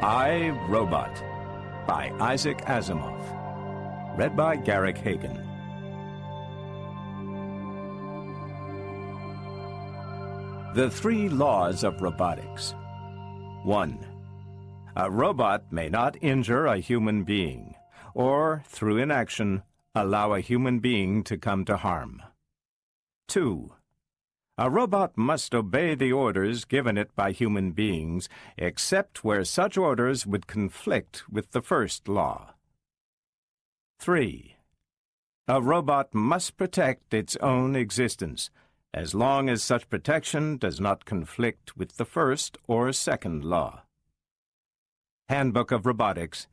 I, Robot by Isaac Asimov. Read by Garrick Hagan. The Three Laws of Robotics. 1. A robot may not injure a human being, or, through inaction, allow a human being to come to harm. 2. A robot must obey the orders given it by human beings, except where such orders would conflict with the first law. 3. A robot must protect its own existence, as long as such protection does not conflict with the first or second law. Handbook of Robotics,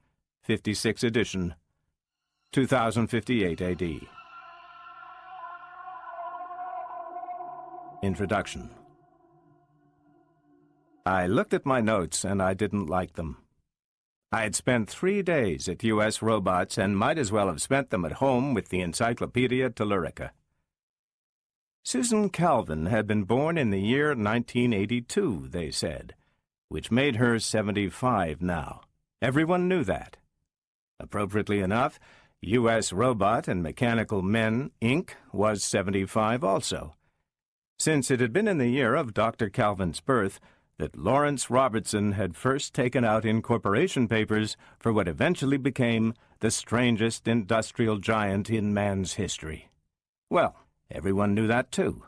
56th edition, 2058 AD. Introduction. I looked at my notes and I didn't like them. I had spent 3 days at U.S. Robots and might as well have spent them at home with the Encyclopedia Tellurica. Susan Calvin had been born in the year 1982, they said, which made her 75 now. Everyone knew that. Appropriately enough, U.S. Robot and Mechanical Men, Inc. was 75 also, since it had been in the year of Dr. Calvin's birth that Lawrence Robertson had first taken out incorporation papers for what eventually became the strangest industrial giant in man's history. Well, everyone knew that too.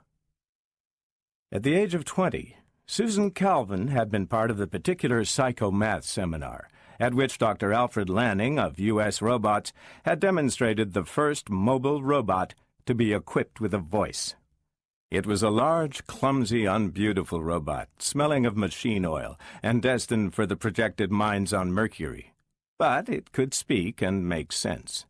At the age of 20, Susan Calvin had been part of the particular psychomath seminar, at which Dr. Alfred Lanning of U.S. Robots had demonstrated the first mobile robot to be equipped with a voice. It was a large, clumsy, unbeautiful robot, smelling of machine oil, and destined for the projected mines on Mercury. But it could speak and make sense.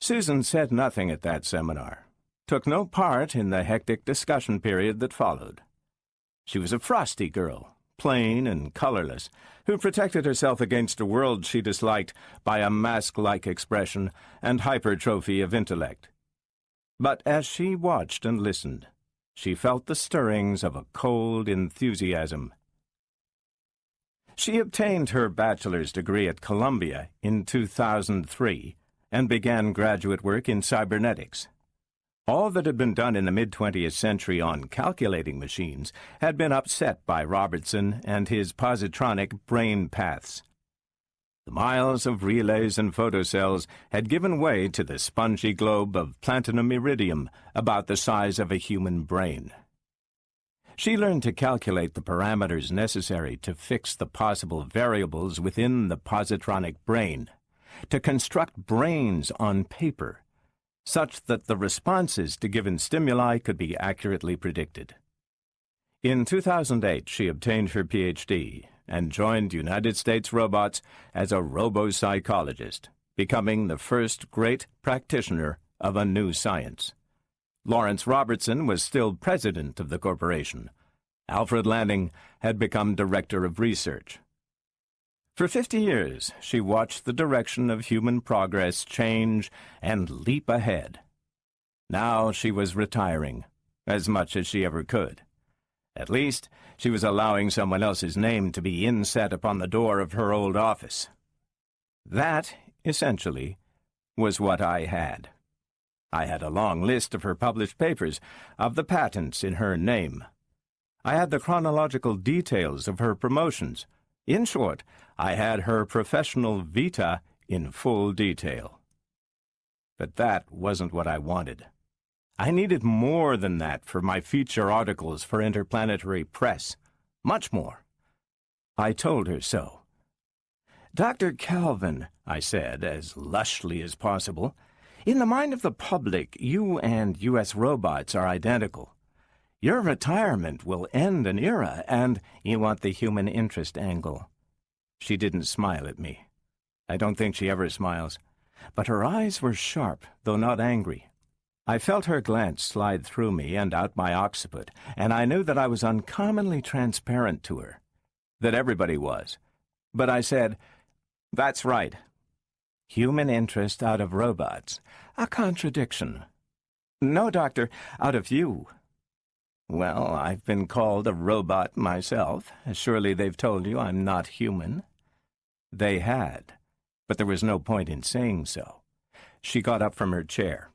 Susan said nothing at that seminar, took no part in the hectic discussion period that followed. She was a frosty girl, plain and colorless, who protected herself against a world she disliked by a mask-like expression and hypertrophy of intellect. But as she watched and listened, she felt the stirrings of a cold enthusiasm. She obtained her bachelor's degree at Columbia in 2003 and began graduate work in cybernetics. All that had been done in the mid-20th century on calculating machines had been upset by Robertson and his positronic brain paths. The miles of relays and photocells had given way to the spongy globe of platinum iridium about the size of a human brain. She learned to calculate the parameters necessary to fix the possible variables within the positronic brain, to construct brains on paper, such that the responses to given stimuli could be accurately predicted. In 2008, she obtained her Ph.D., and joined United States Robots as a robo-psychologist, becoming the first great practitioner of a new science. Lawrence Robertson was still president of the corporation. Alfred Lanning had become director of research. For 50 years, she watched the direction of human progress change and leap ahead. Now she was retiring, as much as she ever could. At least, she was allowing someone else's name to be inset upon the door of her old office. That, essentially, was what I had. I had a long list of her published papers, of the patents in her name. I had the chronological details of her promotions. In short, I had her professional vita in full detail. But that wasn't what I wanted. I needed more than that for my feature articles for interplanetary press. Much more. I told her so. Dr. Calvin, I said, as lushly as possible, in the mind of the public, you and U.S. Robots are identical. Your retirement will end an era, and you want the human interest angle. She didn't smile at me. I don't think she ever smiles. But her eyes were sharp, though not angry. I felt her glance slide through me and out my occiput, and I knew that I was uncommonly transparent to her, that everybody was. But I said, "That's right. Human interest out of robots. A contradiction." "No, Doctor, out of you." "Well, I've been called a robot myself. Surely they've told you I'm not human." They had, but there was no point in saying so. She got up from her chair.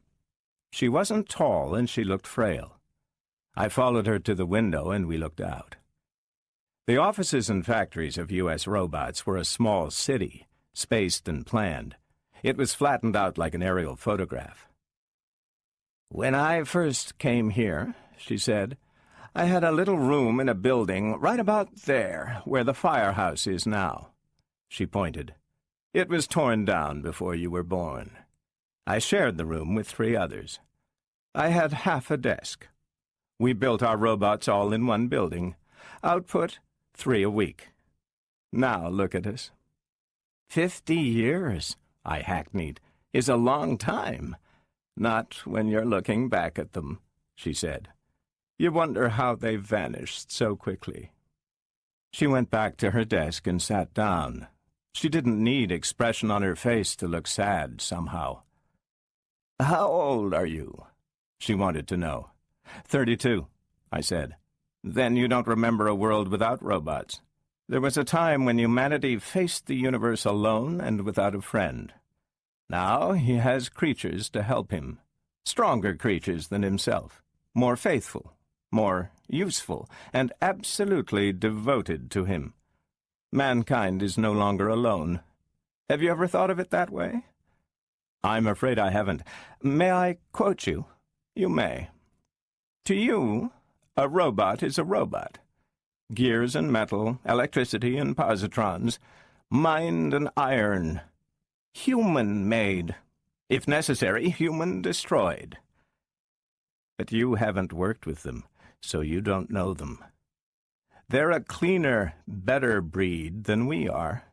She wasn't tall, and she looked frail. I followed her to the window, and we looked out. The offices and factories of U.S. Robots were a small city, spaced and planned. It was flattened out like an aerial photograph. "When I first came here," she said, "I had a little room in a building right about there, where the firehouse is now." She pointed. "It was torn down before you were born. I shared the room with 3 others. I had half a desk. We built our robots all in one building. Output, 3 a week. Now look at us." 50 years, I hackneyed, "is a long time." "Not when you're looking back at them," she said. "You wonder how they vanished so quickly." She went back to her desk and sat down. She didn't need expression on her face to look sad somehow. "How old are you?" she wanted to know. 32, I said. "Then you don't remember a world without robots. There was a time when humanity faced the universe alone and without a friend. Now he has creatures to help him, stronger creatures than himself, more faithful, more useful, and absolutely devoted to him. Mankind is no longer alone. Have you ever thought of it that way?" "I'm afraid I haven't. May I quote you?" "You may. To you, a robot is a robot. Gears and metal, electricity and positrons, mind and iron. Human-made. If necessary, human-destroyed. But you haven't worked with them, so you don't know them. They're a cleaner, better breed than we are."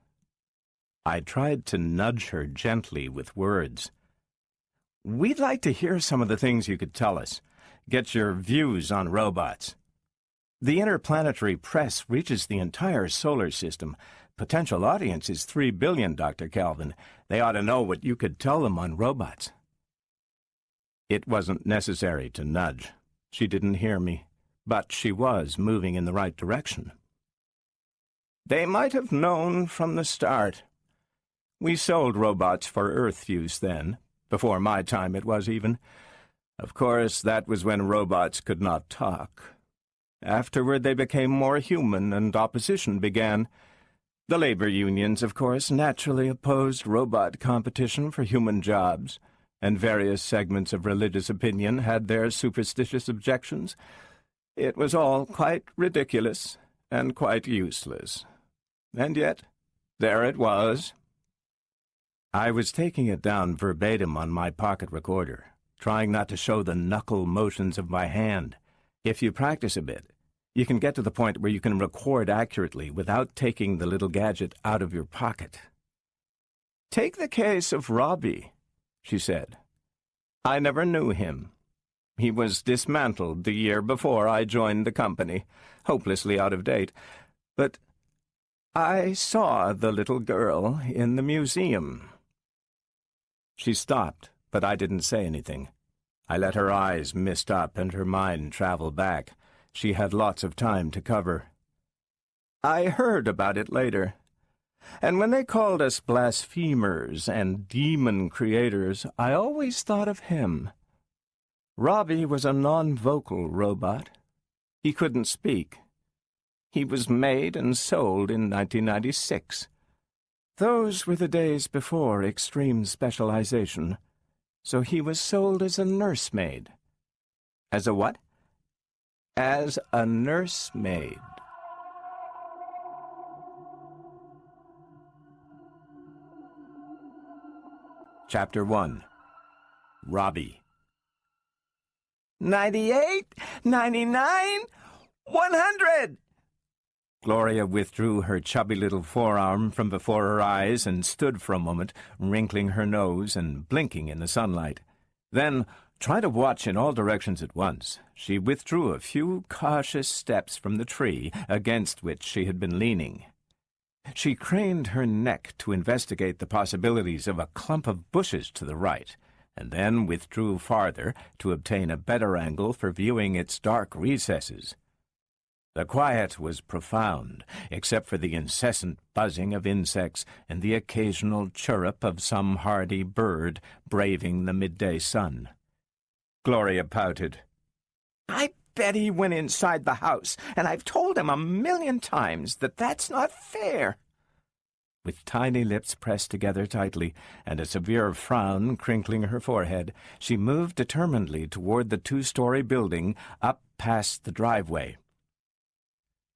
I tried to nudge her gently with words. "We'd like to hear some of the things you could tell us. Get your views on robots. The interplanetary press reaches the entire solar system. Potential audience is 3 billion, Dr. Calvin. They ought to know what you could tell them on robots." It wasn't necessary to nudge. She didn't hear me, but she was moving in the right direction. "They might have known from the start. We sold robots for Earth use then. Before my time it was even. Of course, that was when robots could not talk. Afterward they became more human and opposition began. The labor unions, of course, naturally opposed robot competition for human jobs, and various segments of religious opinion had their superstitious objections. It was all quite ridiculous and quite useless. And yet, there it was." I was taking it down verbatim on my pocket recorder, trying not to show the knuckle motions of my hand. If you practice a bit, you can get to the point where you can record accurately without taking the little gadget out of your pocket. "Take the case of Robbie," she said. "I never knew him. He was dismantled the year before I joined the company, hopelessly out of date. But I saw the little girl in the museum." She stopped, but I didn't say anything. I let her eyes mist up and her mind travel back. She had lots of time to cover. "I heard about it later. And when they called us blasphemers and demon creators, I always thought of him. Robbie was a non-vocal robot. He couldn't speak. He was made and sold in 1996. Those were the days before extreme specialization. So he was sold as a nursemaid." "As a what?" "As a nursemaid." Chapter 1. Robbie. 98, 99, 100! Gloria withdrew her chubby little forearm from before her eyes and stood for a moment, wrinkling her nose and blinking in the sunlight. Then, trying to watch in all directions at once, she withdrew a few cautious steps from the tree against which she had been leaning. She craned her neck to investigate the possibilities of a clump of bushes to the right, and then withdrew farther to obtain a better angle for viewing its dark recesses. The quiet was profound, except for the incessant buzzing of insects and the occasional chirrup of some hardy bird braving the midday sun. Gloria pouted. "I bet he went inside the house, and I've told him 1,000,000 times that that's not fair." With tiny lips pressed together tightly and a severe frown crinkling her forehead, she moved determinedly toward the 2-story building up past the driveway.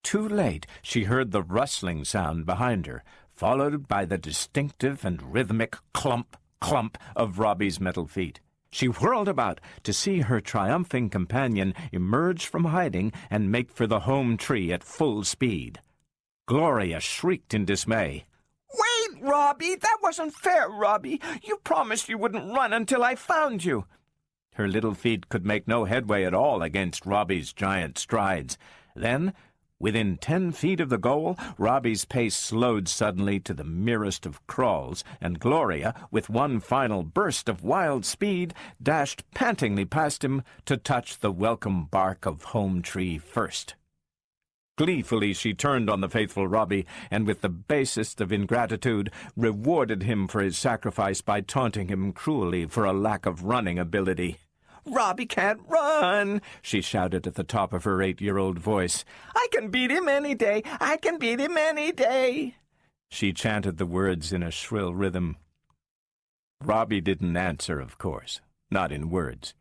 Too late, she heard the rustling sound behind her, followed by the distinctive and rhythmic clump, clump of Robbie's metal feet. She whirled about to see her triumphing companion emerge from hiding and make for the home tree at full speed. Gloria shrieked in dismay. "Wait, Robbie! That wasn't fair, Robbie! You promised you wouldn't run until I found you!" Her little feet could make no headway at all against Robbie's giant strides. Then, within 10 feet of the goal, Robbie's pace slowed suddenly to the merest of crawls, and Gloria, with one final burst of wild speed, dashed pantingly past him to touch the welcome bark of home tree first. Gleefully she turned on the faithful Robbie, and with the basest of ingratitude rewarded him for his sacrifice by taunting him cruelly for a lack of running ability. "Robbie can't run," she shouted at the top of her 8-year-old voice. "I can beat him any day. I can beat him any day." She chanted the words in a shrill rhythm. Robbie didn't answer, of course, not in words.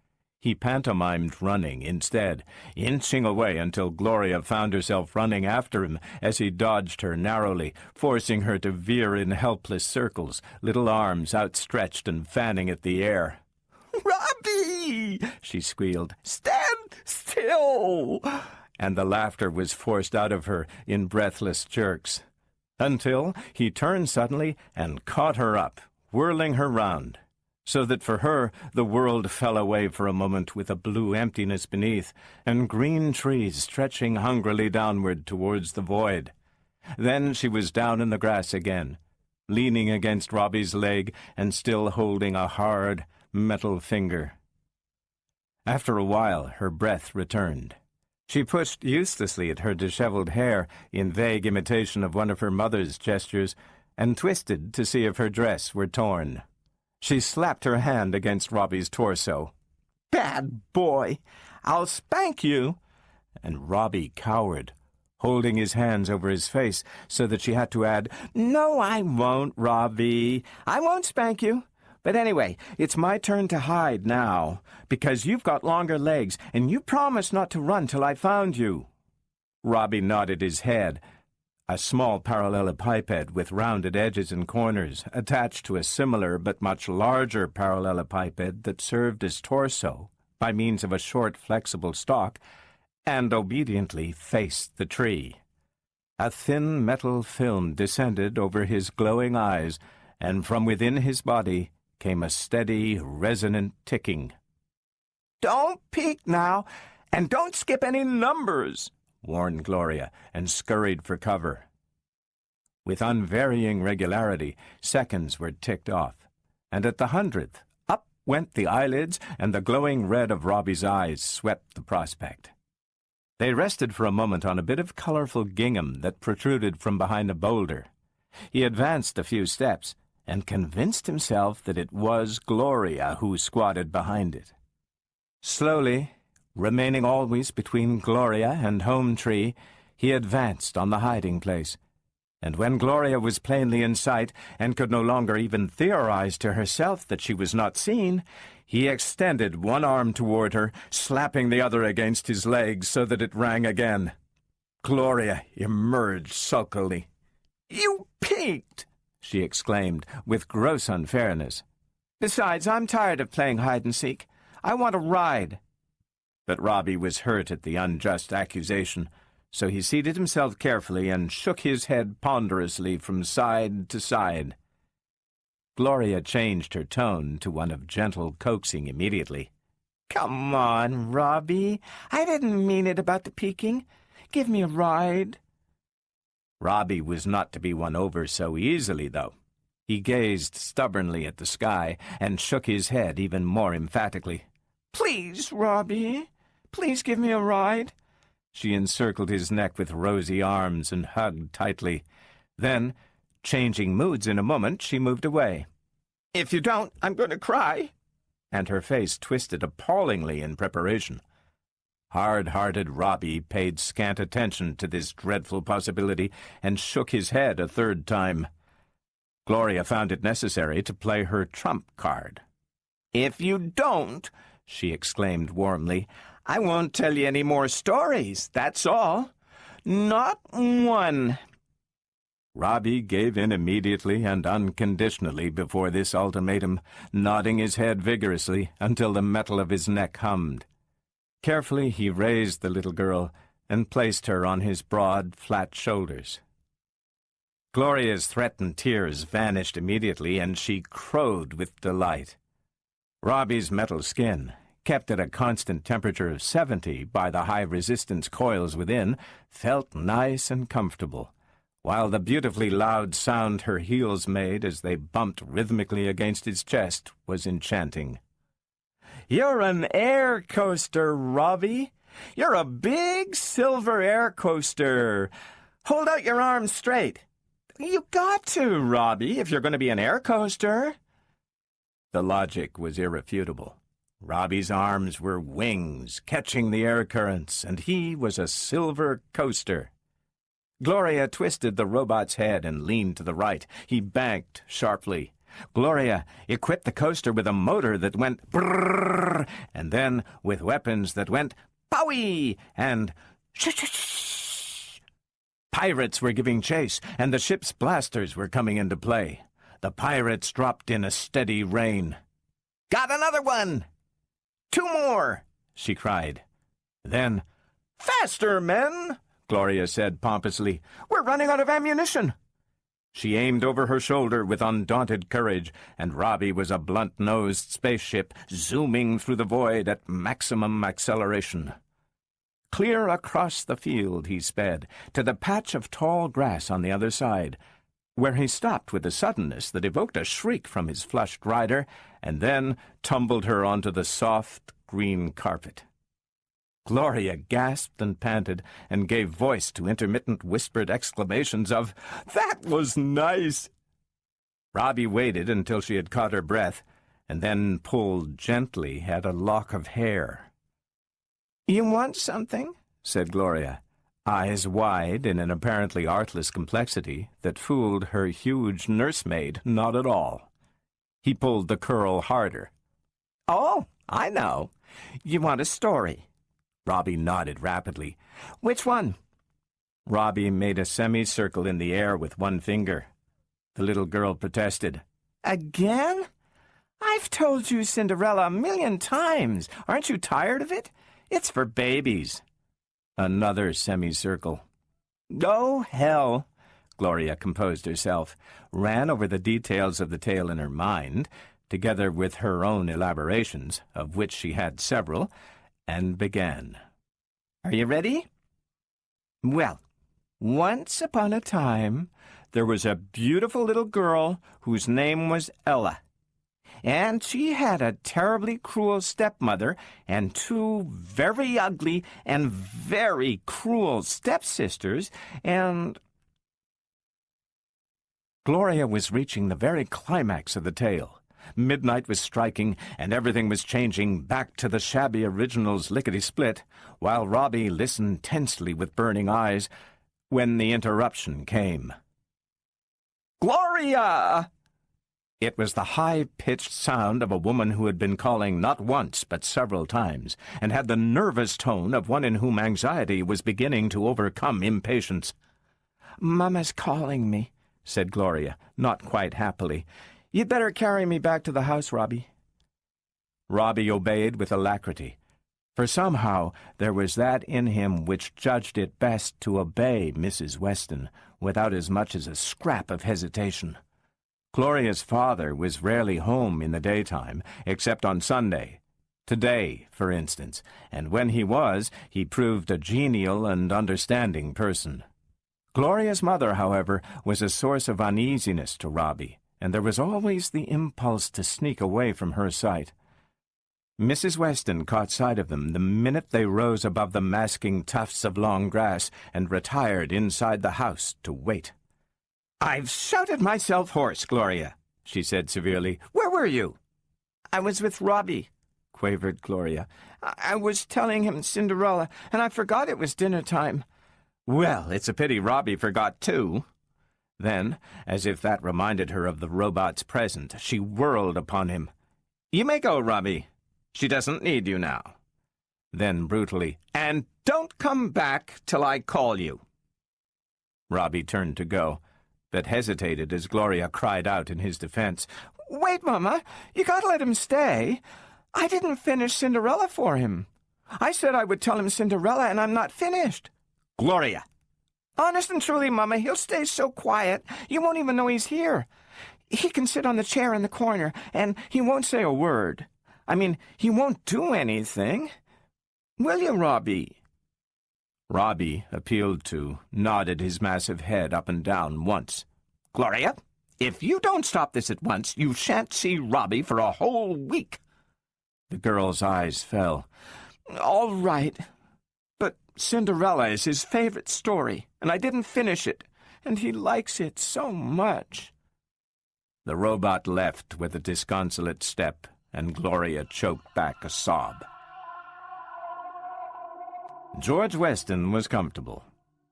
He pantomimed running instead, inching away until Gloria found herself running after him as he dodged her narrowly, forcing her to veer in helpless circles, little arms outstretched and fanning at the air. "Robbie!" she squealed. "Stand still!" And the laughter was forced out of her in breathless jerks, until he turned suddenly and caught her up, whirling her round, so that for her the world fell away for a moment with a blue emptiness beneath, and green trees stretching hungrily downward towards the void. Then she was down in the grass again, leaning against Robbie's leg and still holding a hard, metal finger. After a while, her breath returned. She pushed uselessly at her disheveled hair in vague imitation of one of her mother's gestures, and twisted to see if her dress were torn. She slapped her hand against Robbie's torso. "Bad boy! I'll spank you!" And Robbie cowered, holding his hands over his face so that she had to add, "No, I won't, Robbie. I won't spank you. But anyway, it's my turn to hide now, because you've got longer legs, and you promised not to run till I found you." Robbie nodded his head. A small parallelepiped with rounded edges and corners, attached to a similar but much larger parallelepiped that served as torso by means of a short, flexible stalk, and obediently faced the tree. A thin metal film descended over his glowing eyes, and from within his body came a steady, resonant ticking. "Don't peek now, and don't skip any numbers," warned Gloria, and scurried for cover. With unvarying regularity, seconds were ticked off, and at the 100th, up went the eyelids, and the glowing red of Robbie's eyes swept the prospect. They rested for a moment on a bit of colorful gingham that protruded from behind a boulder. He advanced a few steps, and convinced himself that it was Gloria who squatted behind it. Slowly, remaining always between Gloria and home tree, he advanced on the hiding place, and when Gloria was plainly in sight and could no longer even theorize to herself that she was not seen, he extended one arm toward her, slapping the other against his leg so that it rang again. Gloria emerged sulkily. "You peeked!" she exclaimed, with gross unfairness. "Besides, I'm tired of playing hide-and-seek. I want a ride." But Robbie was hurt at the unjust accusation, so he seated himself carefully and shook his head ponderously from side to side. Gloria changed her tone to one of gentle coaxing immediately. "Come on, Robbie. I didn't mean it about the peeking. Give me a ride." Robbie was not to be won over so easily, though. He gazed stubbornly at the sky and shook his head even more emphatically. "Please, Robbie, please give me a ride." She encircled his neck with rosy arms and hugged tightly. Then, changing moods in a moment, she moved away. "If you don't, I'm going to cry." And her face twisted appallingly in preparation. Hard-hearted Robbie paid scant attention to this dreadful possibility and shook his head a third time. Gloria found it necessary to play her trump card. "If you don't," she exclaimed warmly, "I won't tell you any more stories, that's all. Not one." Robbie gave in immediately and unconditionally before this ultimatum, nodding his head vigorously until the metal of his neck hummed. Carefully he raised the little girl and placed her on his broad, flat shoulders. Gloria's threatened tears vanished immediately, and she crowed with delight. Robbie's metal skin, kept at a constant temperature of 70 by the high-resistance coils within, felt nice and comfortable, while the beautifully loud sound her heels made as they bumped rhythmically against his chest was enchanting. "You're an air coaster, Robbie. You're a big silver air coaster. Hold out your arms straight. You got to, Robbie, if you're going to be an air coaster." The logic was irrefutable. Robbie's arms were wings, catching the air currents, and he was a silver coaster. Gloria twisted the robot's head and leaned to the right. He banked sharply. Gloria equipped the coaster with a motor that went brrrr, and then with weapons that went powie and shh. Pirates were giving chase, and the ship's blasters were coming into play. The pirates dropped in a steady rain. "Got another one! 2 more!" she cried. Then, "Faster, men!" Gloria said pompously. "We're running out of ammunition." She aimed over her shoulder with undaunted courage, and Robbie was a blunt-nosed spaceship zooming through the void at maximum acceleration. Clear across the field he sped, to the patch of tall grass on the other side, where he stopped with a suddenness that evoked a shriek from his flushed rider, and then tumbled her onto the soft green carpet. Gloria gasped and panted, and gave voice to intermittent whispered exclamations of, "That was nice!" Robbie waited until she had caught her breath, and then pulled gently at a lock of hair. "You want something?" said Gloria, eyes wide in an apparently artless complexity that fooled her huge nursemaid not at all. He pulled the curl harder. "Oh, I know. You want a story." Robbie nodded rapidly. "Which one?" Robbie made a semicircle in the air with one finger. The little girl protested. "Again? I've told you Cinderella 1,000,000 times. Aren't you tired of it? It's for babies." Another semicircle. "Oh, hell!" Gloria composed herself, ran over the details of the tale in her mind, together with her own elaborations, of which she had several, and began. "Are you ready? Well, once upon a time, there was a beautiful little girl whose name was Ella. And she had a terribly cruel stepmother and 2 very ugly and very cruel stepsisters, and—" Gloria was reaching the very climax of the tale. Midnight was striking, and everything was changing back to the shabby original's lickety-split, while Robbie listened tensely with burning eyes, when the interruption came. "Gloria!" It was the high-pitched sound of a woman who had been calling not once but several times, and had the nervous tone of one in whom anxiety was beginning to overcome impatience. "Mama's calling me," said Gloria, not quite happily. "You'd better carry me back to the house, Robbie." Robbie obeyed with alacrity, for somehow there was that in him which judged it best to obey Mrs. Weston without as much as a scrap of hesitation. Gloria's father was rarely home in the daytime, except on Sunday. Today, for instance, and when he was, he proved a genial and understanding person. Gloria's mother, however, was a source of uneasiness to Robbie, and there was always the impulse to sneak away from her sight. Mrs. Weston caught sight of them the minute they rose above the masking tufts of long grass and retired inside the house to wait. "I've shouted myself hoarse, Gloria," she said severely. "Where were you?" "I was with Robbie," quavered Gloria. I was telling him Cinderella, and I forgot it was dinner time." "Well, it's a pity Robbie forgot, too." Then, as if that reminded her of the robot's present, she whirled upon him. "You may go, Robbie. She doesn't need you now." Then brutally, "And don't come back till I call you." Robbie turned to go, but hesitated as Gloria cried out in his defense. "Wait, Mama. You gotta let him stay. I didn't finish Cinderella for him. I said I would tell him Cinderella, and I'm not finished." "Gloria!" "Honest and truly, Mama, he'll stay so quiet, you won't even know he's here. He can sit on the chair in the corner, and he won't say a word. I mean, he won't do anything. Will you, Robbie?" Robbie, appealed to, nodded his massive head up and down once. "Gloria, if you don't stop this at once, you shan't see Robbie for a whole week." The girl's eyes fell. "All right, but Cinderella is his favorite story, and I didn't finish it, and he likes it so much." The robot left with a disconsolate step, and Gloria choked back a sob. George Weston was comfortable.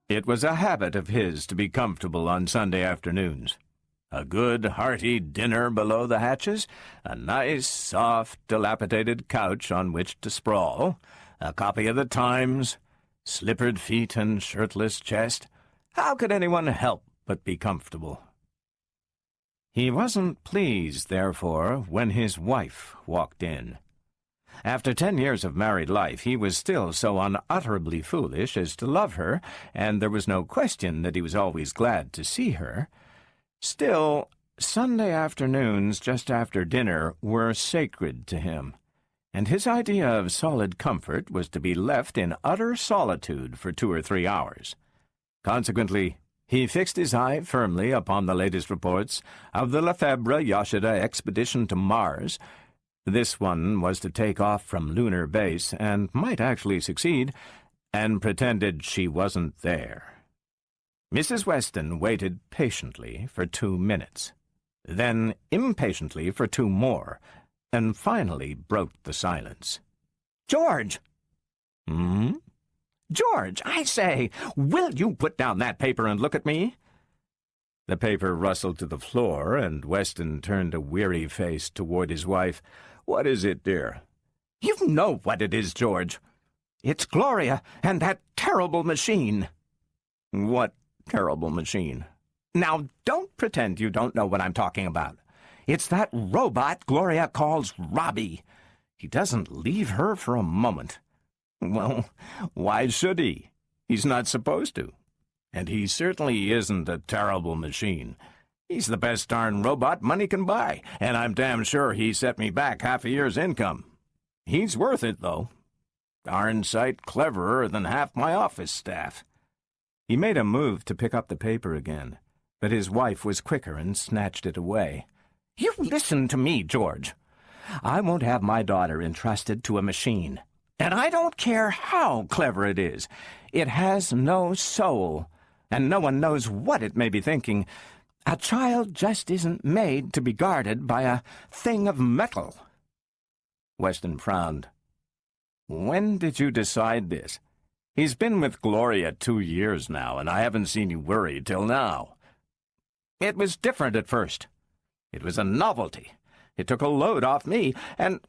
It was a habit of his to be comfortable on Sunday afternoons. A good, hearty dinner below the hatches, a nice, soft, dilapidated couch on which to sprawl, a copy of the Times, slippered feet and shirtless chest. How could anyone help but be comfortable? He wasn't pleased, therefore, when his wife walked in. After 10 years of married life, he was still so unutterably foolish as to love her, and there was no question that he was always glad to see her. Still, Sunday afternoons just after dinner were sacred to him, and his idea of solid comfort was to be left in utter solitude for 2 or 3 hours. Consequently, he fixed his eye firmly upon the latest reports of the Lefebvre-Yoshida expedition to Mars. This one was to take off from lunar base, and might actually succeed, and pretended she wasn't there. Mrs. Weston waited patiently for 2 minutes, then impatiently for 2 more, and finally broke the silence. "George!" "Hmm?" "George, I say, will you put down that paper and look at me?" The paper rustled to the floor, and Weston turned a weary face toward his wife. "What is it, dear?" "You know what it is, George. It's Gloria and that terrible machine." "What terrible machine?" "Now, don't pretend you don't know what I'm talking about. It's that robot Gloria calls Robbie. He doesn't leave her for a moment." "Well, why should he? He's not supposed to. And he certainly isn't a terrible machine. He's the best darn robot money can buy, and I'm damn sure he set me back half a year's income. He's worth it, though. Darn sight cleverer than half my office staff." He made a move to pick up the paper again, but his wife was quicker and snatched it away. "You listen to me, George. I won't have my daughter entrusted to a machine. And I don't care how clever it is. It has no soul, and no one knows what it may be thinking. A child just isn't made to be guarded by a thing of metal." Weston frowned. "When did you decide this? He's been with Gloria 2 years now, and I haven't seen you worried till now." "It was different at first. It was a novelty. It took a load off me, and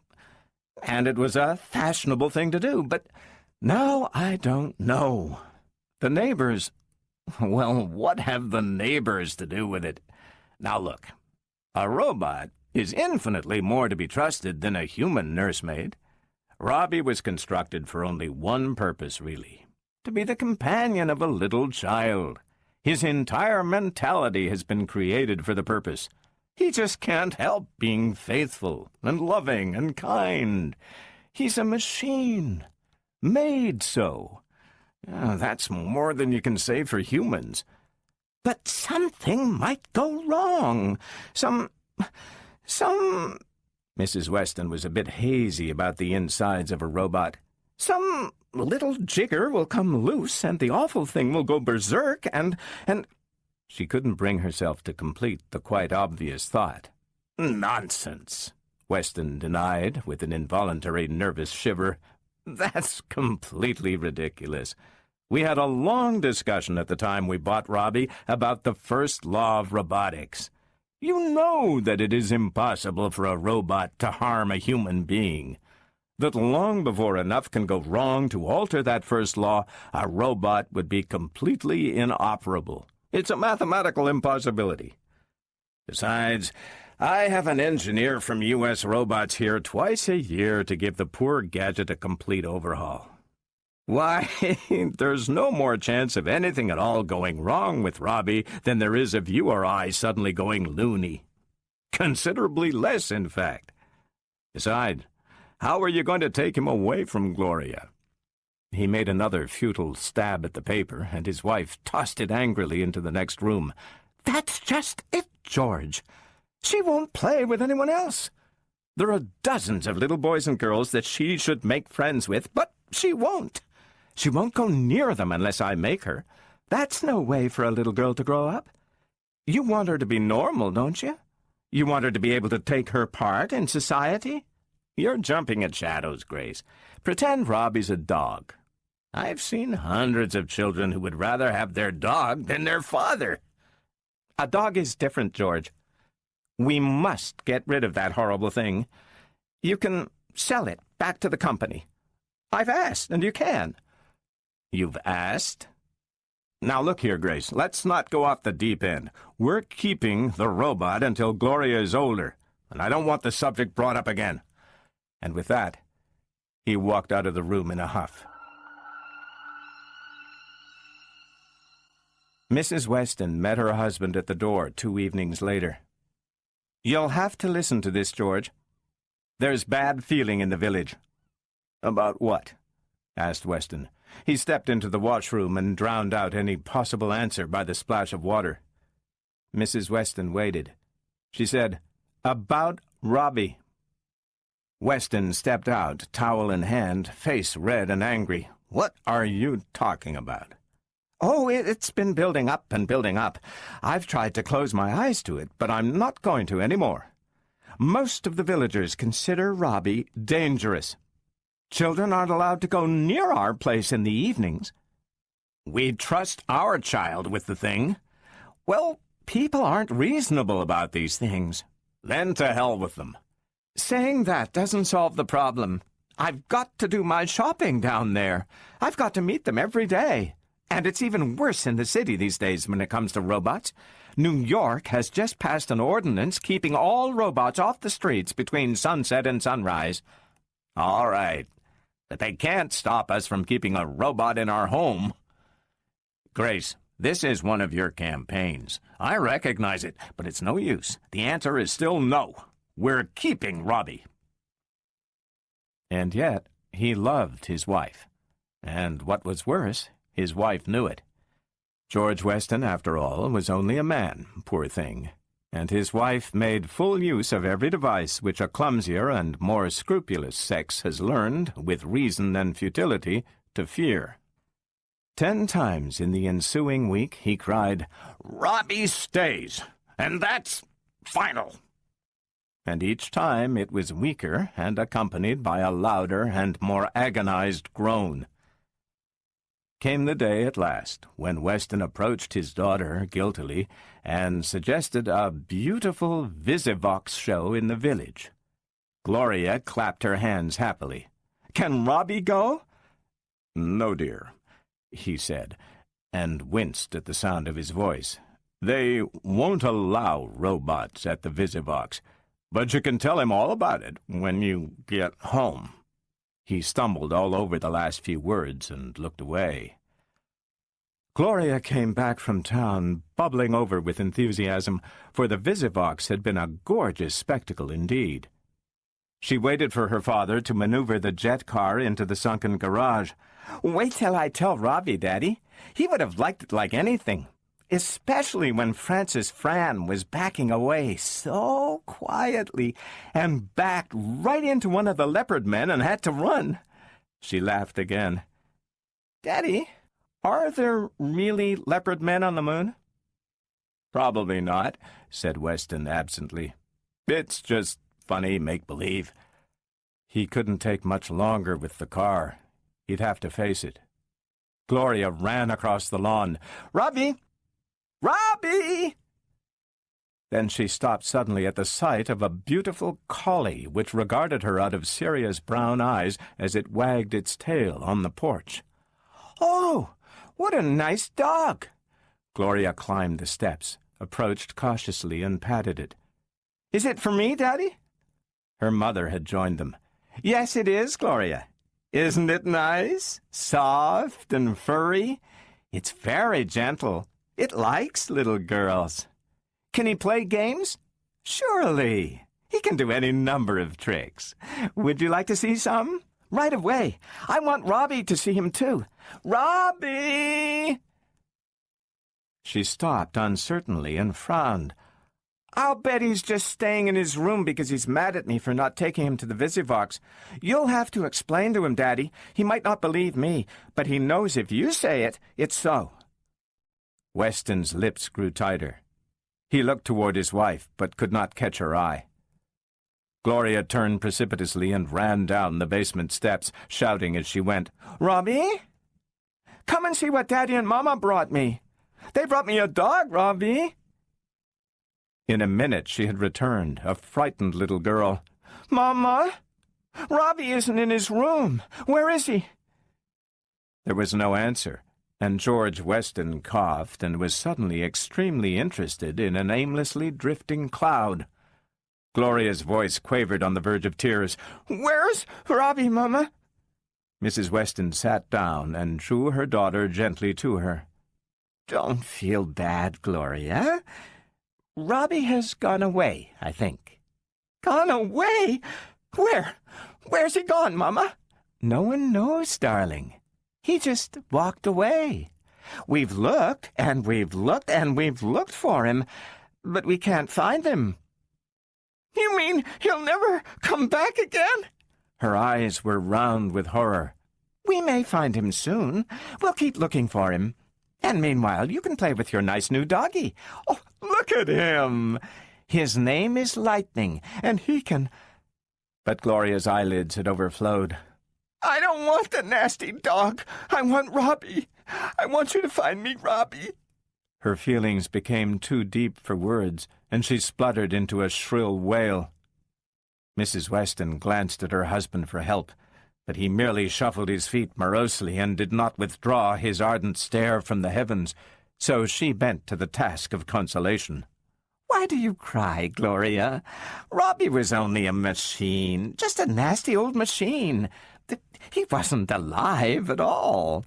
it was a fashionable thing to do, but now I don't know. The neighbors— well, what have the neighbors to do with it? Now look, a robot is infinitely more to be trusted than a human nursemaid. Robbie was constructed for only one purpose, really, to be the companion of a little child. His entire mentality has been created for the purpose. He just can't help being faithful and loving and kind. He's a machine, made so. That's more than you can say for humans. But something might go wrong. Some Mrs. Weston was a bit hazy about the insides of a robot. "Some little jigger will come loose, and the awful thing will go berserk, and—" She couldn't bring herself to complete the quite obvious thought. "Nonsense," Weston denied, with an involuntary nervous shiver. "That's completely ridiculous. We had a long discussion at the time we bought Robbie about the first law of robotics. You know that it is impossible for a robot to harm a human being. That long before enough can go wrong to alter that first law, a robot would be completely inoperable. It's a mathematical impossibility. Besides, I have an engineer from U.S. Robots here twice a year to give the poor gadget a complete overhaul. Why, there's no more chance of anything at all going wrong with Robbie than there is of you or I suddenly going loony. Considerably less, in fact. Besides, how are you going to take him away from Gloria?" He made another futile stab at the paper, and his wife tossed it angrily into the next room. "That's just it, George. She won't play with anyone else. There are dozens of little boys and girls that she should make friends with, but she won't. She won't go near them unless I make her. That's no way for a little girl to grow up. You want her to be normal, don't you? You want her to be able to take her part in society? You're jumping at shadows, Grace. Pretend Robbie's a dog. I've seen hundreds of children who would rather have their dog than their father. A dog is different, George. We must get rid of that horrible thing. You can sell it back to the company. I've asked, and you can." "You've asked? Now look here, Grace, let's not go off the deep end. We're keeping the robot until Gloria is older, and I don't want the subject brought up again." And with that, he walked out of the room in a huff. Mrs. Weston met her husband at the door 2 evenings later. "You'll have to listen to this, George. There's bad feeling in the village." "About what?" asked Weston. He stepped into the washroom and drowned out any possible answer by the splash of water. Mrs. Weston waited. She said, "About Robbie." Weston stepped out, towel in hand, face red and angry. "What are you talking about?" "Oh, it's been building up and building up. I've tried to close my eyes to it, but I'm not going to anymore. Most of the villagers consider Robbie dangerous. Children aren't allowed to go near our place in the evenings. We trust our child with the thing. Well, people aren't reasonable about these things. Then to hell with them. Saying that doesn't solve the problem. I've got to do my shopping down there. I've got to meet them every day. And it's even worse in the city these days when it comes to robots. New York has just passed an ordinance keeping all robots off the streets between sunset and sunrise. All right, but they can't stop us from keeping a robot in our home. Grace, this is one of your campaigns. I recognize it, but it's no use. The answer is still no. We're keeping Robbie." And yet, he loved his wife. And what was worse, his wife knew it. George Weston, after all, was only a man, poor thing, and his wife made full use of every device which a clumsier and more scrupulous sex has learned, with reason and futility, to fear. 10 times in the ensuing week he cried, "Robbie stays, and that's final." And each time it was weaker and accompanied by a louder and more agonized groan. Came the day at last when Weston approached his daughter guiltily and suggested a beautiful Visivox show in the village. Gloria clapped her hands happily. "Can Robbie go?" "No, dear," he said, and winced at the sound of his voice. "They won't allow robots at the Visivox, but you can tell him all about it when you get home." He stumbled all over the last few words and looked away. Gloria came back from town, bubbling over with enthusiasm, for the Visivox had been a gorgeous spectacle indeed. She waited for her father to maneuver the jet car into the sunken garage. "Wait till I tell Robbie, Daddy. He would have liked it like anything. especially when Francis Fran was backing away so quietly and backed right into one of the leopard men and had to run. She laughed again. Daddy, are there really leopard men on the moon? Probably not, said Weston absently. It's just funny make-believe. He couldn't take much longer with the car. He'd have to face it. Gloria ran across the lawn. Robbie! Robbie! Then she stopped suddenly at the sight of a beautiful collie which regarded her out of serious brown eyes as it wagged its tail on the porch. Oh, what a nice dog! Gloria climbed the steps, approached cautiously, and patted it. Is it for me, Daddy? Her mother had joined them. Yes, it is, Gloria. Isn't it nice? Soft and furry? It's very gentle. It likes little girls. Can he play games? Surely. He can do any number of tricks. Would you like to see some? Right away. I want Robbie to see him, too. Robbie! She stopped uncertainly and frowned. I'll bet he's just staying in his room because he's mad at me for not taking him to the Visivox. You'll have to explain to him, Daddy. He might not believe me, but he knows if you say it, it's so. Weston's lips grew tighter. He looked toward his wife, but could not catch her eye. Gloria turned precipitously and ran down the basement steps, shouting as she went, Robbie? Come and see what Daddy and Mama brought me. They brought me a dog, Robbie. In a minute she had returned, a frightened little girl. Mama, Robbie isn't in his room. Where is he? There was no answer, and George Weston coughed and was suddenly extremely interested in an aimlessly drifting cloud. Gloria's voice quavered on the verge of tears. Where's Robbie, Mama? Mrs. Weston sat down and drew her daughter gently to her. Don't feel bad, Gloria. Robbie has gone away, I think. Gone away? Where? Where's he gone, Mama? No one knows, darling. He just walked away. We've looked, and we've looked, and we've looked for him, but we can't find him. You mean he'll never come back again? Her eyes were round with horror. We may find him soon. We'll keep looking for him. And meanwhile, you can play with your nice new doggie. Oh, look at him! His name is Lightning, and he can... But Gloria's eyelids had overflowed. I don't want the nasty dog. I want Robbie. I want you to find me Robbie. Her feelings became too deep for words, and she spluttered into a shrill wail. Mrs. Weston glanced at her husband for help, but he merely shuffled his feet morosely and did not withdraw his ardent stare from the heavens, so she bent to the task of consolation. Why do you cry, Gloria? Robbie was only a machine, just a nasty old machine. He wasn't alive at all.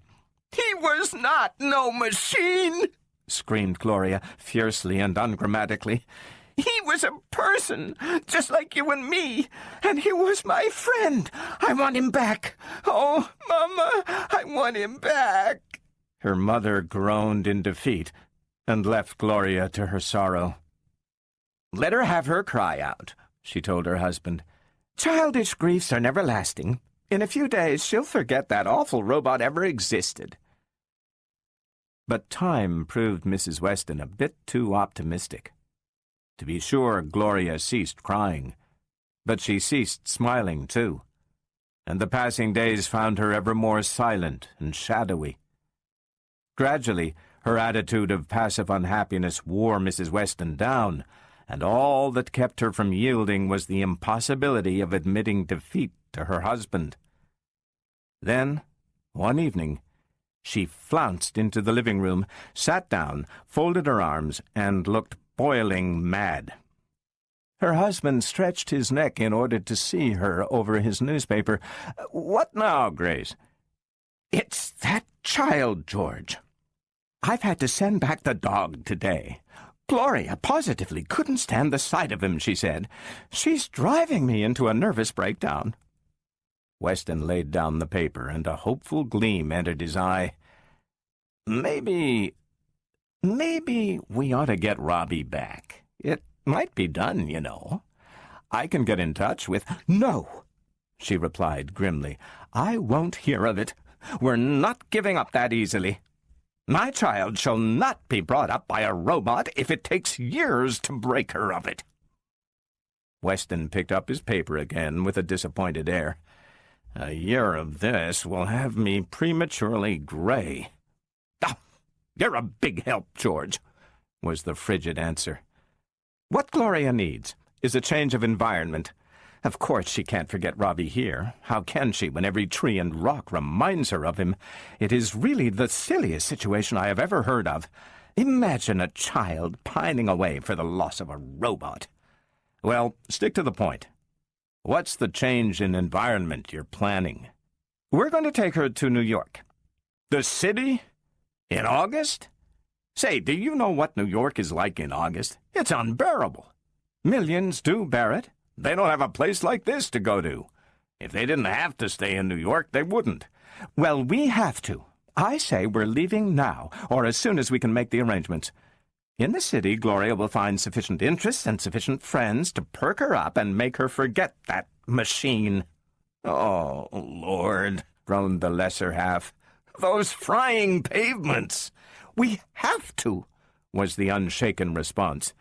He was not no machine, screamed Gloria, fiercely and ungrammatically. He was a person, just like you and me, and he was my friend. I want him back. Oh, Mama, I want him back. Her mother groaned in defeat and left Gloria to her sorrow. Let her have her cry out, she told her husband. Childish griefs are never lasting. In a few days she'll forget that awful robot ever existed. But time proved Mrs. Weston a bit too optimistic. To be sure, Gloria ceased crying, but she ceased smiling, too, and the passing days found her ever more silent and shadowy. Gradually, her attitude of passive unhappiness wore Mrs. Weston down, and all that kept her from yielding was the impossibility of admitting defeat to her husband. Then, one evening, she flounced into the living room, sat down, folded her arms, and looked boiling mad. Her husband stretched his neck in order to see her over his newspaper. What now, Grace? It's that child, George. I've had to send back the dog today. Gloria positively couldn't stand the sight of him, she said. She's driving me into a nervous breakdown. Weston laid down the paper, and a hopeful gleam entered his eye. Maybe Maybe we ought to get Robbie back. It might be done, you know. I can get in touch with—" "No," she replied grimly. "I won't hear of it. We're not giving up that easily. My child shall not be brought up by a robot if it takes years to break her of it." Weston picked up his paper again with a disappointed air. "A year of this will have me prematurely gray." "Oh, you're a big help, George," was the frigid answer. "What Gloria needs is a change of environment. Of course she can't forget Robbie here. How can she when every tree and rock reminds her of him? It is really the silliest situation I have ever heard of. Imagine a child pining away for the loss of a robot. Well, stick to the point. What's the change in environment you're planning?" "We're going to take her to New York." "The city? In August? Say, do you know what New York is like in August? It's unbearable." "Millions do bear it." "They don't have a place like this to go to. If they didn't have to stay in New York, they wouldn't." "Well, we have to. I say we're leaving now, or as soon as we can make the arrangements. In the city, Gloria will find sufficient interests and sufficient friends to perk her up and make her forget that machine." "Oh, Lord," groaned the lesser half. "Those frying pavements." "We have to," was the unshaken response.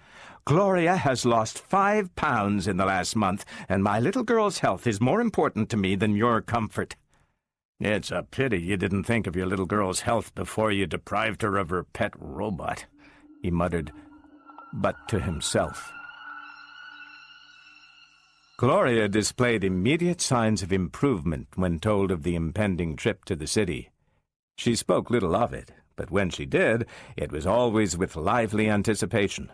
"Gloria has lost 5 pounds in the last month, and my little girl's health is more important to me than your comfort." "It's a pity you didn't think of your little girl's health before you deprived her of her pet robot," he muttered, but to himself. Gloria displayed immediate signs of improvement when told of the impending trip to the city. She spoke little of it, but when she did, it was always with lively anticipation.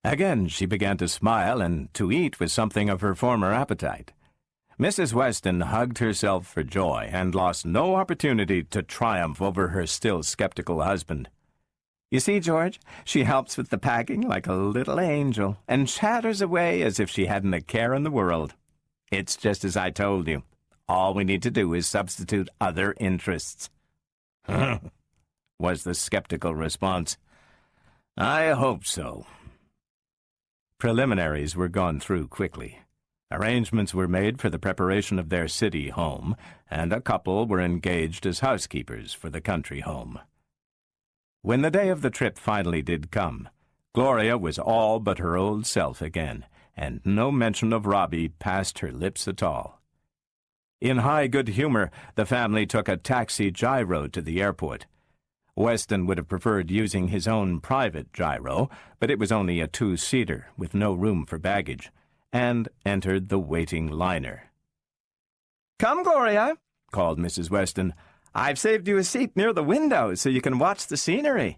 Again she began to smile and to eat with something of her former appetite. Mrs. Weston hugged herself for joy and lost no opportunity to triumph over her still skeptical husband. "You see, George, she helps with the packing like a little angel and chatters away as if she hadn't a care in the world. It's just as I told you. All we need to do is substitute other interests." was the skeptical response. "I hope so." Preliminaries were gone through quickly. Arrangements were made for the preparation of their city home, and a couple were engaged as housekeepers for the country home. When the day of the trip finally did come, Gloria was all but her old self again, and no mention of Robbie passed her lips at all. In high good humor, the family took a taxi gyro to the airport. Weston would have preferred using his own private gyro, but it was only a 2-seater with no room for baggage, and entered the waiting liner. "Come, Gloria," called Mrs. Weston. "I've saved you a seat near the window so you can watch the scenery."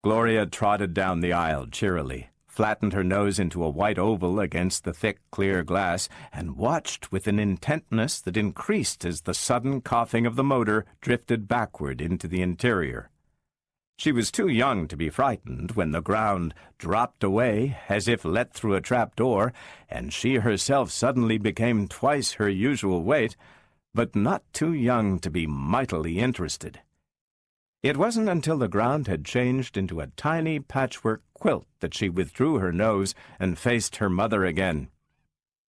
Gloria trotted down the aisle cheerily, flattened her nose into a white oval against the thick, clear glass, and watched with an intentness that increased as the sudden coughing of the motor drifted backward into the interior. She was too young to be frightened when the ground dropped away as if let through a trap-door, and she herself suddenly became twice her usual weight, but not too young to be mightily interested. It wasn't until the ground had changed into a tiny patchwork quilt that she withdrew her nose and faced her mother again.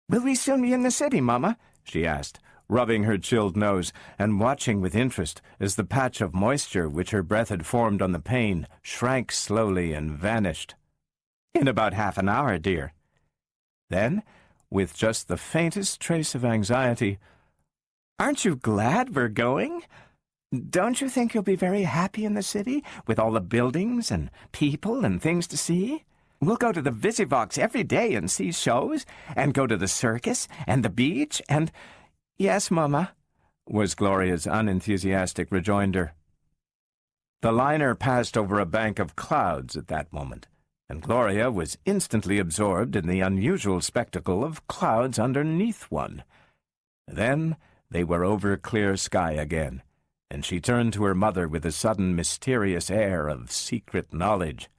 "Will we soon be in the city, Mama?" she asked, rubbing her chilled nose and watching with interest as the patch of moisture which her breath had formed on the pane shrank slowly and vanished. "In about half an hour, dear." Then, with just the faintest trace of anxiety, "Aren't you glad we're going? Don't you think you'll be very happy in the city, with all the buildings and people and things to see? We'll go to the Visivox every day and see shows, and go to the circus and the beach and—" "Yes, Mama," was Gloria's unenthusiastic rejoinder. The liner passed over a bank of clouds at that moment, and Gloria was instantly absorbed in the unusual spectacle of clouds underneath one. Then they were over clear sky again, and she turned to her mother with a sudden mysterious air of secret knowledge.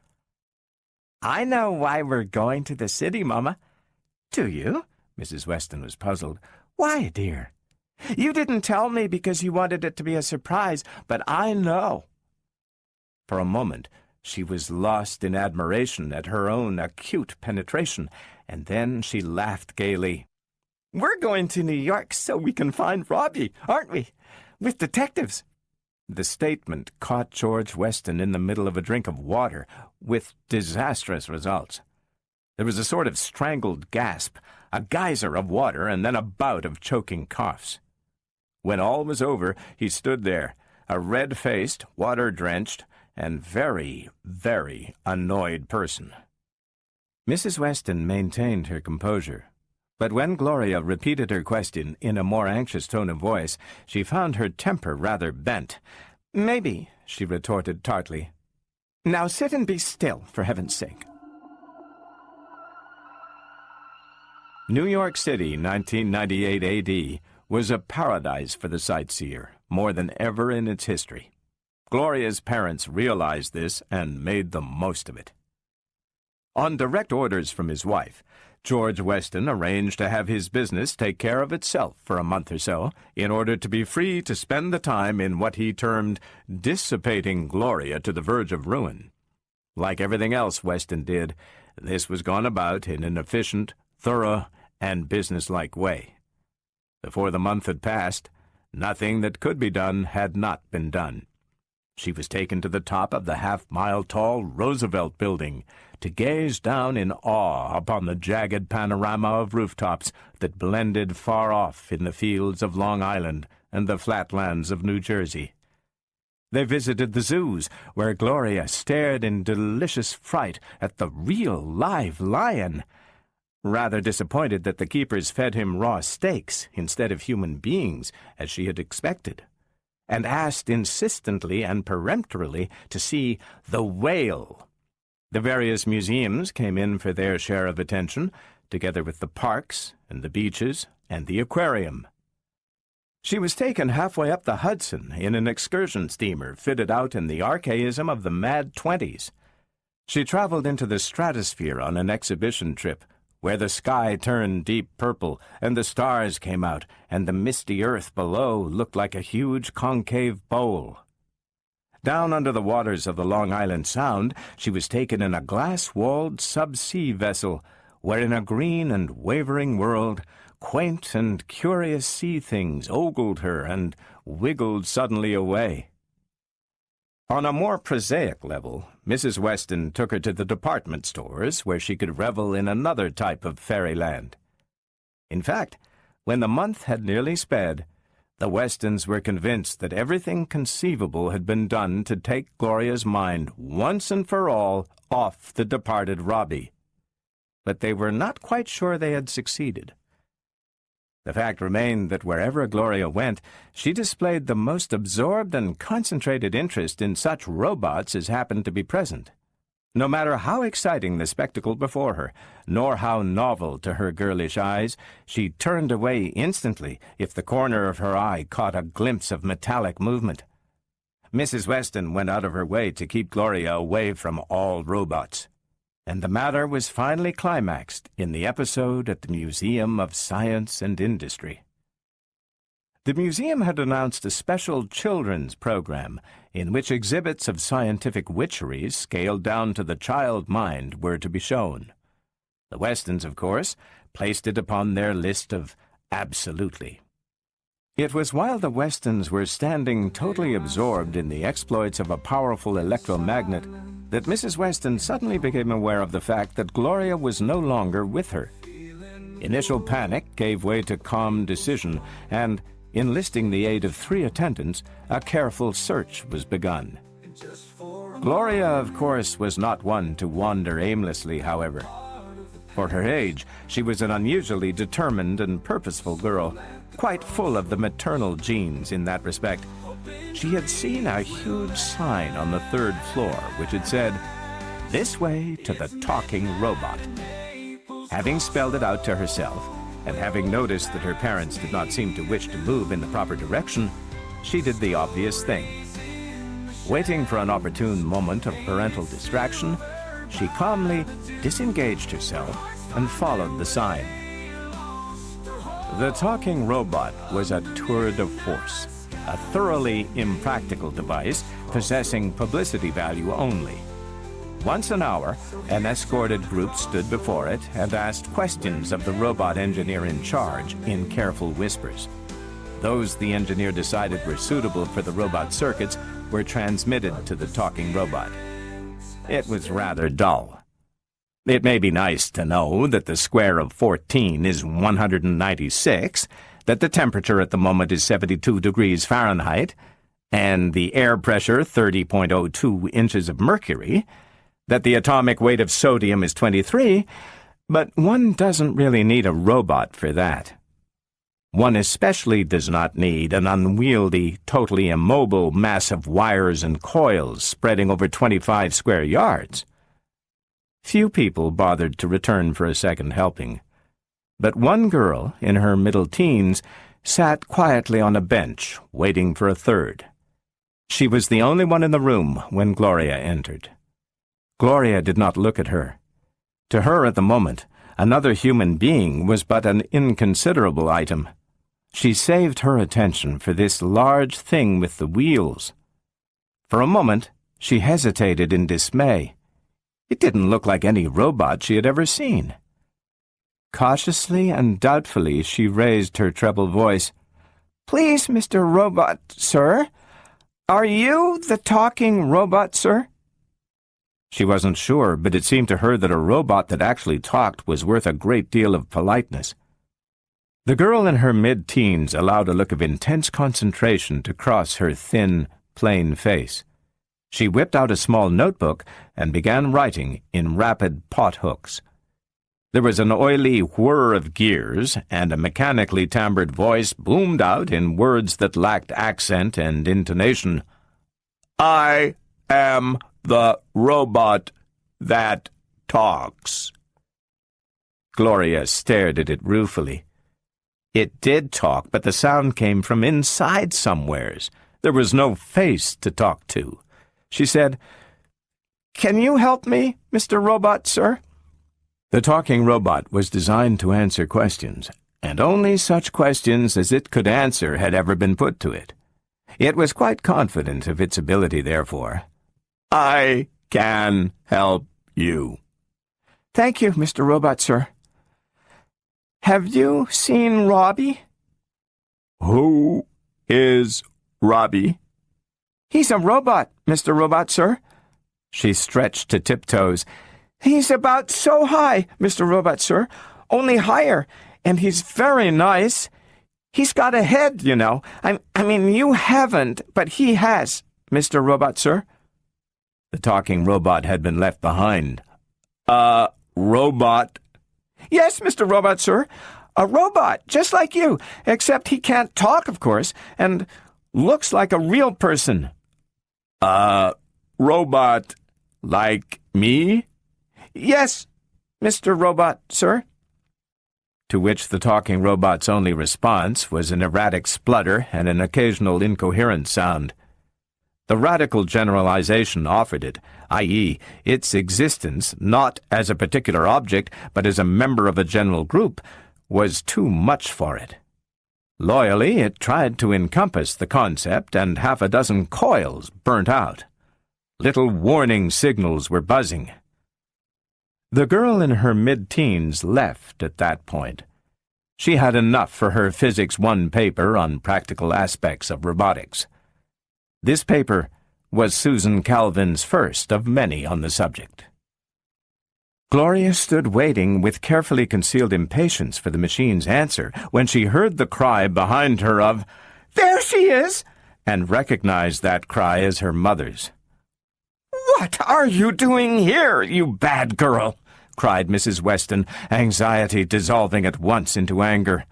"I know why we're going to the city, Mama." "Do you?" Mrs. Weston was puzzled. "Why, dear?" "You didn't tell me because you wanted it to be a surprise, but I know." For a moment, She was lost in admiration at her own acute penetration, and then she laughed gaily. "We're going to New York so we can find Robbie, aren't we? With detectives." The statement caught George Weston in the middle of a drink of water, with disastrous results. There was a sort of strangled gasp, a geyser of water, and then a bout of choking coughs. When all was over, he stood there, a red-faced, water-drenched, and very, very annoyed person. Mrs. Weston maintained her composure, but when Gloria repeated her question in a more anxious tone of voice, she found her temper rather bent. "Maybe," she retorted tartly. "Now sit and be still, for heaven's sake." New York City, 1998 AD, was a paradise for the sightseer, more than ever in its history. Gloria's parents realized this and made the most of it. On direct orders from his wife, George Weston arranged to have his business take care of itself for a month or so, in order to be free to spend the time in what he termed dissipating Gloria to the verge of ruin. Like everything else Weston did, this was gone about in an efficient, thorough, and businesslike way. Before the month had passed, nothing that could be done had not been done. She was taken to the top of the half-mile-tall Roosevelt Building to gaze down in awe upon the jagged panorama of rooftops that blended far off in the fields of Long Island and the flatlands of New Jersey. They visited the zoos, where Gloria stared in delicious fright at the real live lion, rather disappointed that the keepers fed him raw steaks instead of human beings, as she had expected, and asked insistently and peremptorily to see the whale. The various museums came in for their share of attention, together with the parks and the beaches and the aquarium. She was taken halfway up the Hudson in an excursion steamer fitted out in the archaism of the mad 20s. She traveled into the stratosphere on an exhibition trip, where the sky turned deep purple, and the stars came out, and the misty earth below looked like a huge concave bowl. Down under the waters of the Long Island Sound, she was taken in a glass-walled subsea vessel, where in a green and wavering world, quaint and curious sea things ogled her and wiggled suddenly away. On a more prosaic level, Mrs. Weston took her to the department stores, where she could revel in another type of fairyland. In fact, when the month had nearly sped, the Westons were convinced that everything conceivable had been done to take Gloria's mind once and for all off the departed Robbie. But they were not quite sure they had succeeded. The fact remained that wherever Gloria went, she displayed the most absorbed and concentrated interest in such robots as happened to be present. No matter how exciting the spectacle before her, nor how novel to her girlish eyes, she turned away instantly if the corner of her eye caught a glimpse of metallic movement. Mrs. Weston went out of her way to keep Gloria away from all robots, and the matter was finally climaxed in the episode at the Museum of Science and Industry. The museum had announced a special children's program in which exhibits of scientific witcheries scaled down to the child mind were to be shown. The Westons, of course, placed it upon their list of absolutely. It was while the Westons were standing totally absorbed in the exploits of a powerful electromagnet that Mrs. Weston suddenly became aware of the fact that Gloria was no longer with her. Initial panic gave way to calm decision, and, enlisting the aid of 3 attendants, a careful search was begun. Gloria, of course, was not one to wander aimlessly, however. For her age, she was an unusually determined and purposeful girl, quite full of the maternal genes in that respect. She had seen a huge sign on the 3rd floor which had said, "This way to the talking robot." Having spelled it out to herself, and having noticed that her parents did not seem to wish to move in the proper direction, she did the obvious thing. Waiting for an opportune moment of parental distraction, she calmly disengaged herself and followed the sign. The talking robot was a tour de force, a thoroughly impractical device possessing publicity value only. Once an hour, an escorted group stood before it and asked questions of the robot engineer in charge in careful whispers. Those the engineer decided were suitable for the robot circuits were transmitted to the talking robot. It was rather dull. It may be nice to know that the square of 14 is 196, that the temperature at the moment is 72 degrees Fahrenheit, and the air pressure 30.02 inches of mercury, that the atomic weight of sodium is 23, but one doesn't really need a robot for that. One especially does not need an unwieldy, totally immobile mass of wires and coils spreading over 25 square yards. Few people bothered to return for a second helping, but one girl, in her middle teens, sat quietly on a bench, waiting for a third. She was the only one in the room when Gloria entered. Gloria did not look at her. To her at the moment, another human being was but an inconsiderable item. She saved her attention for this large thing with the wheels. For a moment, she hesitated in dismay. It didn't look like any robot she had ever seen. Cautiously and doubtfully, she raised her treble voice. "Please, Mr. Robot, sir? Are you the talking robot, sir?" She wasn't sure, but it seemed to her that a robot that actually talked was worth a great deal of politeness. The girl in her mid-teens allowed a look of intense concentration to cross her thin, plain face. She whipped out a small notebook and began writing in rapid pothooks. There was an oily whir of gears, and a mechanically timbred voice boomed out in words that lacked accent and intonation. "I am the robot that talks." Gloria stared at it ruefully. It did talk, but the sound came from inside somewheres. There was no face to talk to. She said, "Can you help me, Mr. Robot, sir?" The talking robot was designed to answer questions, and only such questions as it could answer had ever been put to it. It was quite confident of its ability, therefore. "I can help you." "Thank you, Mr. Robot, sir. Have you seen Robbie?" "Who is Robbie?" "He's a robot, Mr. Robot, sir." She stretched to tiptoes. "He's about so high, Mr. Robot, sir, only higher, and he's very nice. He's got a head, you know. I mean, you haven't, but he has, Mr. Robot, sir." The talking robot had been left behind. "A robot?" "Yes, Mr. Robot, sir. A robot, just like you, except he can't talk, of course, and looks like a real person." "A robot like me?" "Yes, Mr. Robot, sir." To which the talking robot's only response was an erratic splutter and an occasional incoherent sound. The radical generalization offered it, i.e., its existence, not as a particular object, but as a member of a general group, was too much for it. Loyally, it tried to encompass the concept, and half a dozen coils burnt out. Little warning signals were buzzing. The girl in her mid-teens left at that point. She had enough for her Physics 1 paper on practical aspects of robotics. This paper was Susan Calvin's first of many on the subject. Gloria stood waiting with carefully concealed impatience for the machine's answer when she heard the cry behind her of, "There she is!" and recognized that cry as her mother's. "What are you doing here, you bad girl?" cried Mrs. Weston, anxiety dissolving at once into anger.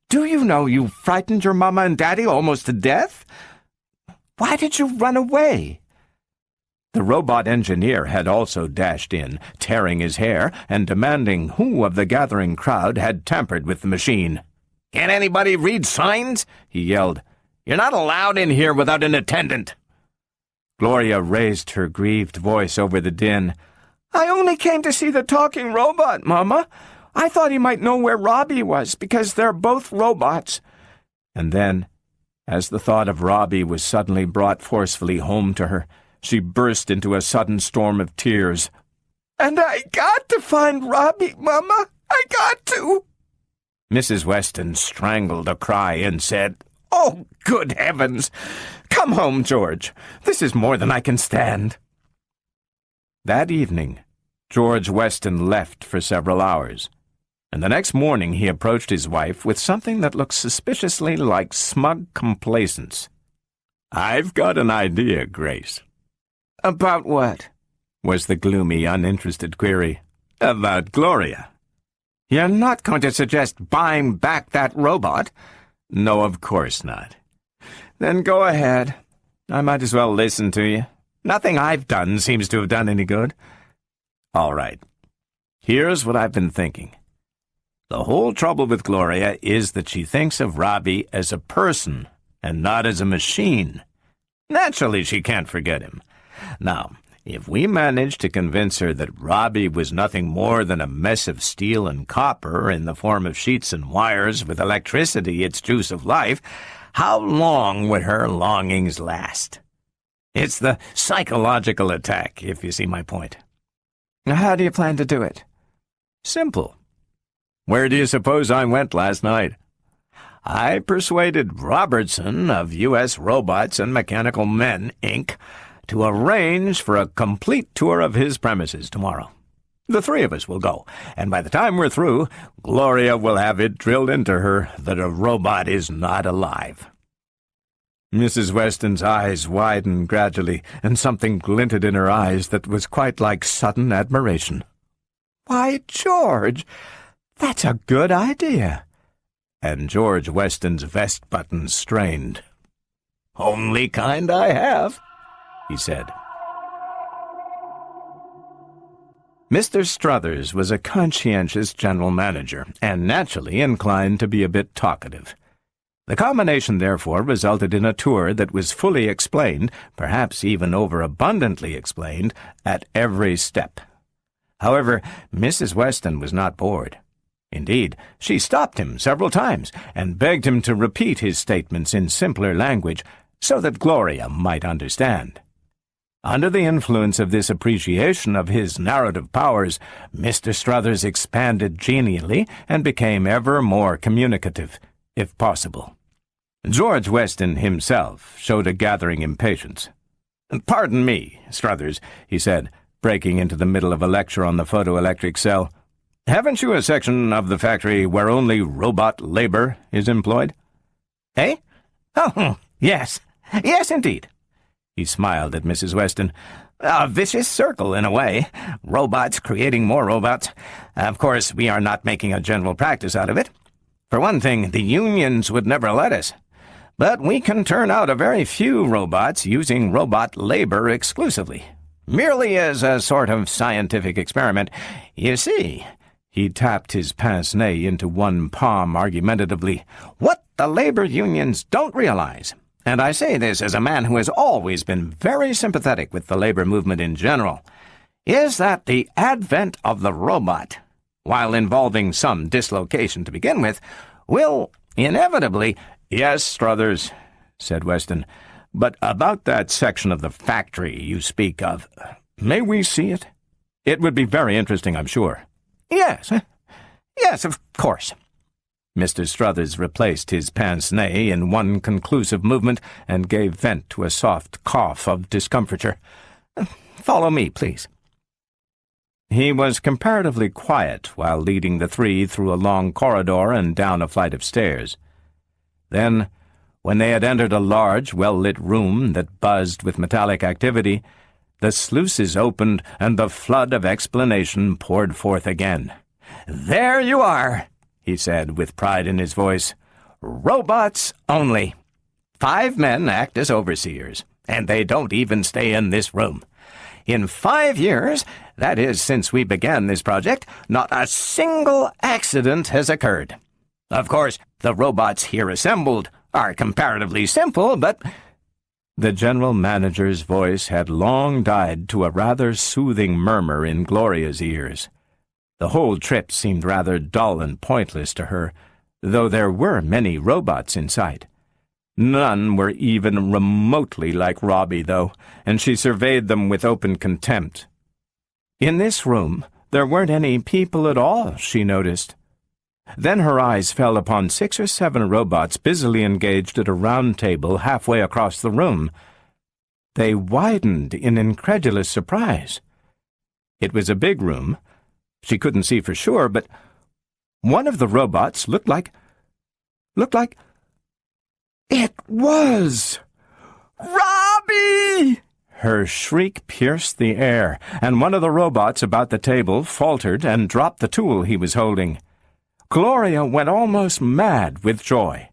"Do you know you frightened your Mama and Daddy almost to death? Why did you run away?" The robot engineer had also dashed in, tearing his hair and demanding who of the gathering crowd had tampered with the machine. "Can't anybody read signs?" he yelled. "You're not allowed in here without an attendant." Gloria raised her grieved voice over the din. "I only came to see the talking robot, Mama. I thought he might know where Robbie was, because they're both robots." And then, as the thought of Robbie was suddenly brought forcefully home to her, She burst into a sudden storm of tears. "And I got to find Robbie, Mama. I got to." Mrs. Weston strangled a cry and said, "Oh, good heavens! Come home, George. This is more than I can stand." That evening, George Weston left for several hours, and the next morning he approached his wife with something that looked suspiciously like smug complacence. "I've got an idea, Grace." "About what?" was the gloomy, uninterested query. "About Gloria." "You're not going to suggest buying back that robot?" "No, of course not." "Then go ahead. I might as well listen to you. Nothing I've done seems to have done any good." "All right. Here's what I've been thinking. The whole trouble with Gloria is that she thinks of Robbie as a person and not as a machine. Naturally, she can't forget him. Now, if we manage to convince her that Robbie was nothing more than a mess of steel and copper in the form of sheets and wires with electricity its juice of life, how long would her longings last? It's the psychological attack, if you see my point." "How do you plan to do it?" "Simple. Where do you suppose I went last night? I persuaded Robertson of U.S. Robots and Mechanical Men, Inc., to arrange for a complete tour of his premises tomorrow. The three of us will go, and by the time we're through, Gloria will have it drilled into her that a robot is not alive." Mrs. Weston's eyes widened gradually, and something glinted in her eyes that was quite like sudden admiration. "Why, George, that's a good idea." And George Weston's vest buttons strained. "Only kind I have," he said. Mr. Struthers was a conscientious general manager, and naturally inclined to be a bit talkative. The combination, therefore, resulted in a tour that was fully explained, perhaps even overabundantly explained, at every step. However, Mrs. Weston was not bored. Indeed, she stopped him several times and begged him to repeat his statements in simpler language so that Gloria might understand. Under the influence of this appreciation of his narrative powers, Mr. Struthers expanded genially and became ever more communicative, if possible. George Weston himself showed a gathering impatience. "Pardon me, Struthers," he said, breaking into the middle of a lecture on the photoelectric cell. "Haven't you a section of the factory where only robot labor is employed?" "Eh? Oh, yes. Yes, indeed." He smiled at Mrs. Weston. "A vicious circle, in a way. Robots creating more robots. Of course, we are not making a general practice out of it. For one thing, the unions would never let us. But we can turn out a very few robots using robot labor exclusively, merely as a sort of scientific experiment. You see," he tapped his pince-nez into one palm argumentatively, "what the labor unions don't realize, and I say this as a man who has always been very sympathetic with the labor movement in general, is that the advent of the robot, while involving some dislocation to begin with, will inevitably—" "Yes, Struthers," said Weston, "but about that section of the factory you speak of, may we see it? It would be very interesting, I'm sure." "Yes, yes, of course." Mr. Struthers replaced his pince-nez in one conclusive movement and gave vent to a soft cough of discomfiture. "Follow me, please." He was comparatively quiet while leading the three through a long corridor and down a flight of stairs. Then, when they had entered a large, well-lit room that buzzed with metallic activity, the sluices opened and the flood of explanation poured forth again. "There you are," he said with pride in his voice. "Robots only. 5 men act as overseers, and they don't even stay in this room. In 5 years, that is, since we began this project, not a single accident has occurred. Of course, the robots here assembled are comparatively simple, but—" The general manager's voice had long died to a rather soothing murmur in Gloria's ears. The whole trip seemed rather dull and pointless to her, though there were many robots in sight. None were even remotely like Robbie, though, and she surveyed them with open contempt. In this room, there weren't any people at all, she noticed. Then her eyes fell upon 6 or 7 robots busily engaged at a round table halfway across the room. They widened in incredulous surprise. It was a big room. She couldn't see for sure, but one of the robots looked like... It was Robbie! Her shriek pierced the air, and one of the robots about the table faltered and dropped the tool he was holding. Gloria went almost mad with joy.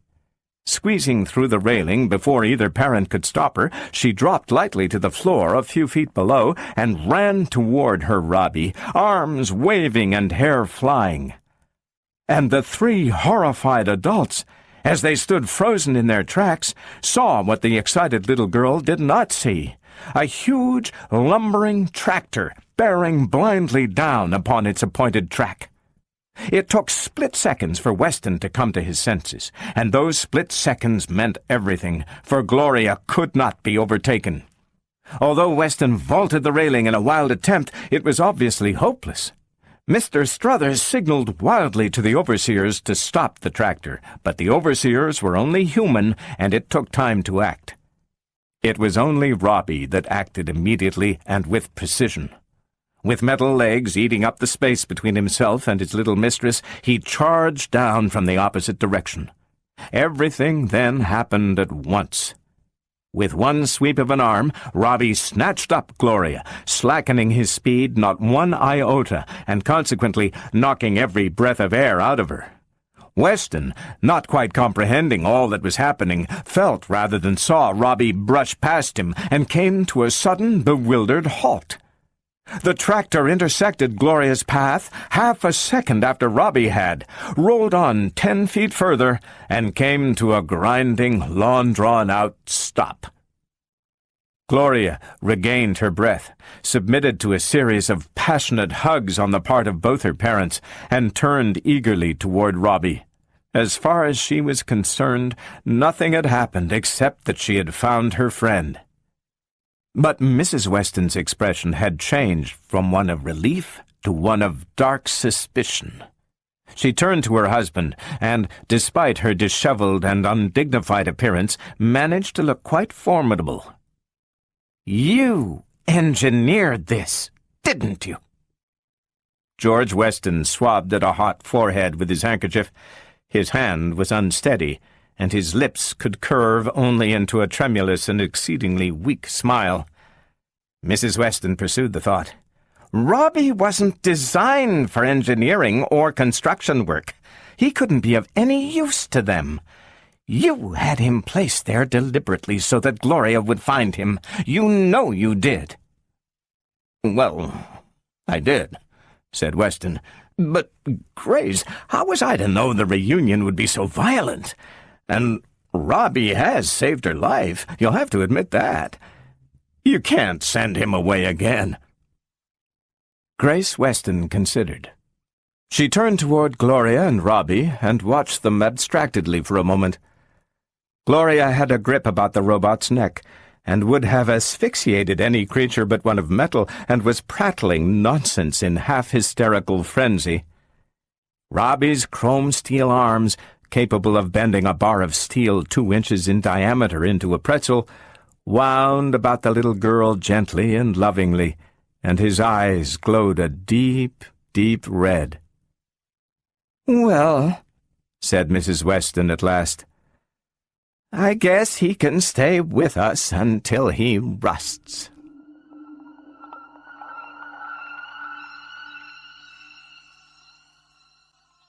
Squeezing through the railing before either parent could stop her, she dropped lightly to the floor a few feet below and ran toward her Robbie, arms waving and hair flying. And the 3 horrified adults, as they stood frozen in their tracks, saw what the excited little girl did not see: a huge, lumbering tractor bearing blindly down upon its appointed track. It took split seconds for Weston to come to his senses, and those split seconds meant everything, for Gloria could not be overtaken. Although Weston vaulted the railing in a wild attempt, it was obviously hopeless. Mr. Struthers signaled wildly to the overseers to stop the tractor, but the overseers were only human, and it took time to act. It was only Robbie that acted immediately and with precision. With metal legs eating up the space between himself and his little mistress, he charged down from the opposite direction. Everything then happened at once. With one sweep of an arm, Robbie snatched up Gloria, slackening his speed not one iota, and consequently knocking every breath of air out of her. Weston, not quite comprehending all that was happening, felt rather than saw Robbie brush past him and came to a sudden, bewildered halt. The tractor intersected Gloria's path half a second after Robbie had, rolled on 10 feet further, and came to a grinding, long-drawn-out stop. Gloria regained her breath, submitted to a series of passionate hugs on the part of both her parents, and turned eagerly toward Robbie. As far as she was concerned, nothing had happened except that she had found her friend. But Mrs. Weston's expression had changed from one of relief to one of dark suspicion. She turned to her husband, and, despite her disheveled and undignified appearance, managed to look quite formidable. "You engineered this, didn't you?" George Weston swabbed at a hot forehead with his handkerchief. His hand was unsteady, and his lips could curve only into a tremulous and exceedingly weak smile. Mrs. Weston pursued the thought. "Robbie wasn't designed for engineering or construction work. He couldn't be of any use to them. You had him placed there deliberately so that Gloria would find him. You know you did." "Well, I did," said Weston. "But, Grace, how was I to know the reunion would be so violent? And Robbie has saved her life. You'll have to admit that. You can't send him away again." Grace Weston considered. She turned toward Gloria and Robbie and watched them abstractedly for a moment. Gloria had a grip about the robot's neck and would have asphyxiated any creature but one of metal, and was prattling nonsense in half-hysterical frenzy. Robbie's chrome-steel arms, capable of bending a bar of steel 2 inches in diameter into a pretzel, wound about the little girl gently and lovingly, and his eyes glowed a deep, deep red. "Well," said Mrs. Weston at last, "I guess he can stay with us until he rusts."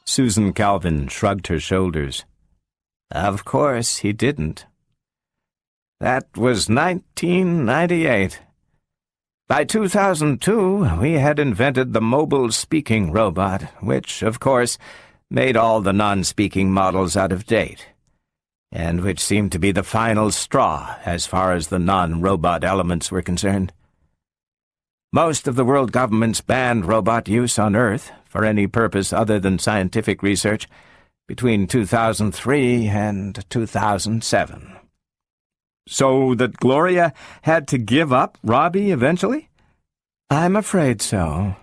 Susan Calvin shrugged her shoulders. "Of course he didn't. That was 1998. By 2002, we had invented the mobile speaking robot, which, of course, made all the non-speaking models out of date, and which seemed to be the final straw as far as the non-robot elements were concerned. Most of the world governments banned robot use on Earth for any purpose other than scientific research between 2003 and 2007. So that Gloria had to give up Robbie eventually? I'm afraid so.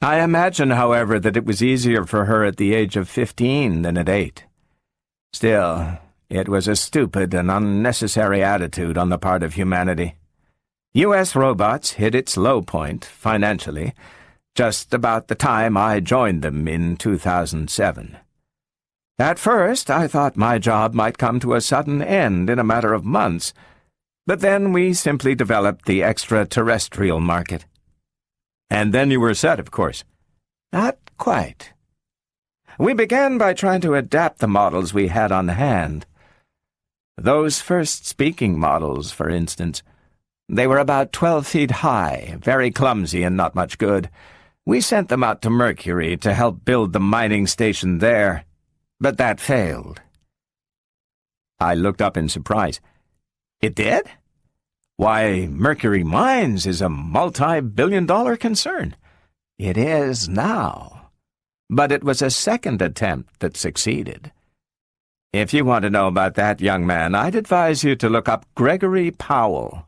I imagine, however, that it was easier for her at the age of 15 than at 8. Still, it was a stupid and unnecessary attitude on the part of humanity. U.S. Robots hit its low point, financially, just about the time I joined them in 2007. At first, I thought my job might come to a sudden end in a matter of months, but then we simply developed the extraterrestrial market. And then you were set, of course. Not quite. We began by trying to adapt the models we had on hand. Those first speaking models, for instance. They were about 12 feet high, very clumsy and not much good. We sent them out to Mercury to help build the mining station there, but that failed. I looked up in surprise. It did? Why, Mercury Mines is a multi-billion-dollar concern. It is now. But it was a second attempt that succeeded. If you want to know about that, young man, I'd advise you to look up Gregory Powell.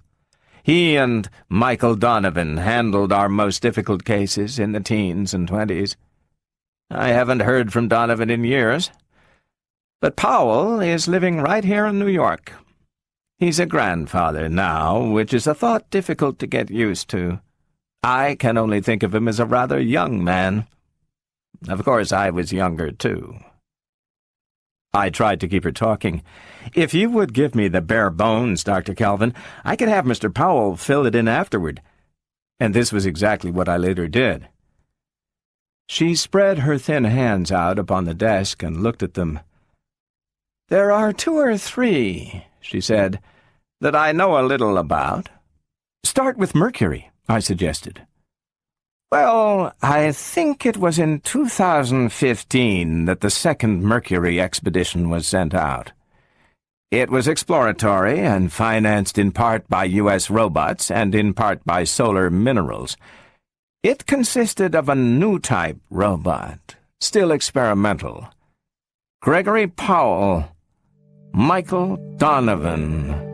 He and Michael Donovan handled our most difficult cases in the teens and 20s. I haven't heard from Donovan in years. But Powell is living right here in New York. He's a grandfather now, which is a thought difficult to get used to. I can only think of him as a rather young man. Of course, I was younger, too. I tried to keep her talking. If you would give me the bare bones, Dr. Calvin, I could have Mr. Powell fill it in afterward. And this was exactly what I later did. She spread her thin hands out upon the desk and looked at them. There are 2 or 3, she said, that I know a little about. Start with Mercury, I suggested. Well, I think it was in 2015 that the second Mercury expedition was sent out. It was exploratory and financed in part by U.S. Robots and in part by Solar Minerals. It consisted of a new type robot, still experimental. Gregory Powell, Michael Donovan.